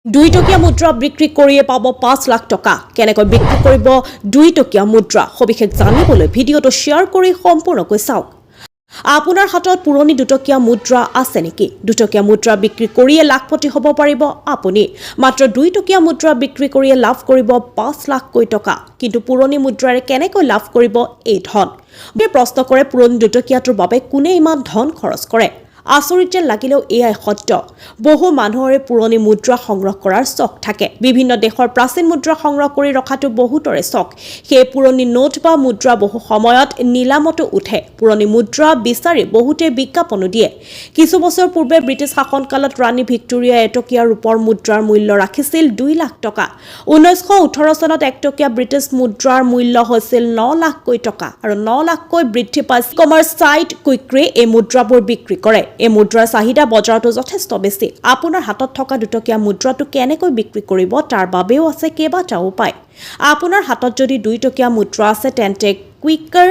2 টকীয়া মুদ্ৰা বিক্ৰী কৰিয়ে পাব 5 লাখ টকা কেনেকৈ বিক্ৰী কৰিব 2 টকীয়া মুদ্ৰা সবিশেষ জানিবলৈ ভিডিঅটো শ্বেয়াৰ কৰি সম্পূৰ্ণকৈ চাওক আপোনাৰ হাতত পুৰণি 2 টকীয়া মুদ্ৰা আছে নেকি 2 টকীয়া মুদ্ৰা বিক্ৰী কৰিয়ে লাখপতি হ'ব পাৰিব আপুনি মাত্ৰ 2 টকীয়া মুদ্ৰা বিক্ৰী কৰিয়ে লাভ কৰিব 5 লাখ টকা কিন্তু পুৰণি মুদ্ৰাৰে কেনেকৈ লাভ কৰিব এই ধন এই প্ৰশ্ন কৰে পুৰণি 2 টকীয়াটোৰ বাবে কোনে ইমান ধন খৰচ কৰে আচৰিত লাগিলেও এয়াই সত্য বহু মানুহৰে পুৰণি মুদ্ৰা সংগ্ৰহ কৰাৰ চখ থাকে বিভিন্ন দেশৰ প্ৰাচীন মুদ্ৰা সংগ্ৰহ কৰি ৰখাটো বহুতৰে চখ সেই পুৰণি নোট বা মুদ্ৰা বহু সময়ত নিলামতো উঠে পুৰণি মুদ্ৰা বিচাৰি বহুতে বিজ্ঞাপনো দিয়ে কিছু বছৰ পূৰ্বে ব্ৰিটিছ শাসনকালত ৰাণী ভিক্টোৰিয়া এটকীয়া ৰূপৰ মুদ্ৰাৰ মূল্য ৰাখিছিল 2 লাখ টকা 1918 চনত একটকীয়া ব্ৰিটিছ মুদ্ৰাৰ মূল্য হৈছিল 9 লাখ টকা আৰু 9 লাখকৈ বৃদ্ধি পাইছে কমাৰ্চ সাইট কুইকৰে এই মুদ্ৰাবোৰ বিক্ৰী কৰে এই মুদ্ৰাৰ চাহিদা বজাৰতো যথেষ্ট বেছি আপোনাৰ হাতত থকা 2 টকীয়া মুদ্ৰাটো কেনেকৈ বিক্ৰী কৰিব তাৰ বাবেও আছে কেইবাটাও উপায় আপোনাৰ হাতত যদি 2 টকীয়া মুদ্ৰা আছে তেন্তে কুইকাৰ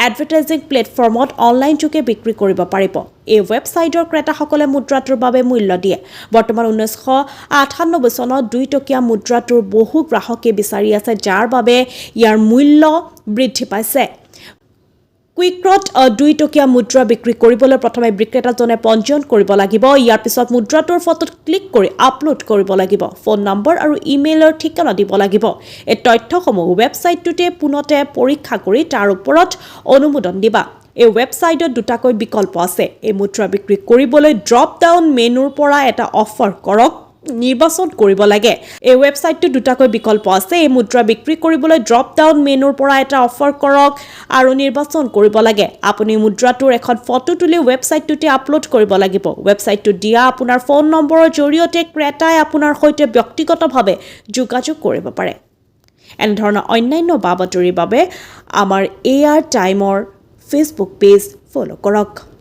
এডভাৰটাইজিং প্লেটফৰ্মত অনলাইন যোগে বিক্ৰী কৰিব পাৰিব এই ৱেবছাইটৰ ক্ৰেতাসকলে মুদ্ৰাটোৰ বাবে মূল্য দিয়ে বৰ্তমান 1998 চনত 2 টকীয়া মুদ্ৰাটোৰ বহু গ্ৰাহকে বিচাৰি আছে যাৰ বাবে ইয়াৰ মূল্য বৃদ্ধি পাইছে কুইকৰত 2 টকীয়া মুদ্ৰা বিক্ৰী কৰিবলৈ প্ৰথমে বিক্ৰেতাজনে পঞ্জীয়ন কৰিব লাগিব ইয়াৰ পিছত মুদ্ৰাটোৰ ফটোত ক্লিক কৰি আপলোড কৰিব লাগিব ফোন নম্বৰ আৰু ইমেইলৰ ঠিকনা দিব লাগিব এই তথ্যসমূহ ৱেবছাইটটোতে পুনতে পৰীক্ষা কৰি তাৰ ওপৰত অনুমোদন দিবা এই ৱেবছাইটত দুটাকৈ বিকল্প আছে এই মুদ্ৰা বিক্ৰী কৰিবলৈ ড্ৰপ ডাউন মেনুৰ পৰা এটা অফাৰ কৰক নিৰ্বাচন কৰিব লাগে এই ৱেবছাইটটো দুটাকৈ বিকল্প আছে এই মুদ্ৰা বিক্ৰী কৰিবলৈ ড্ৰপ ডাউন মেনুৰ পৰা এটা অফাৰ কৰক আৰু নিৰ্বাচন কৰিব লাগে আপুনি মুদ্ৰাটোৰ এখন ফটো তুলি ৱেবছাইটটোতে আপলোড কৰিব লাগিব ৱেবছাইটটো দিয়া আপোনাৰ ফোন নম্বৰৰ জৰিয়তে ক্ৰেতাই আপোনাৰ সৈতে ব্যক্তিগতভাৱে যোগাযোগ কৰিব পাৰে এনে ধৰণৰ অন্যান্য বাতৰিৰ বাবে আমাৰ এআৰ টাইমৰ ফেচবুক পেজ ফলো কৰক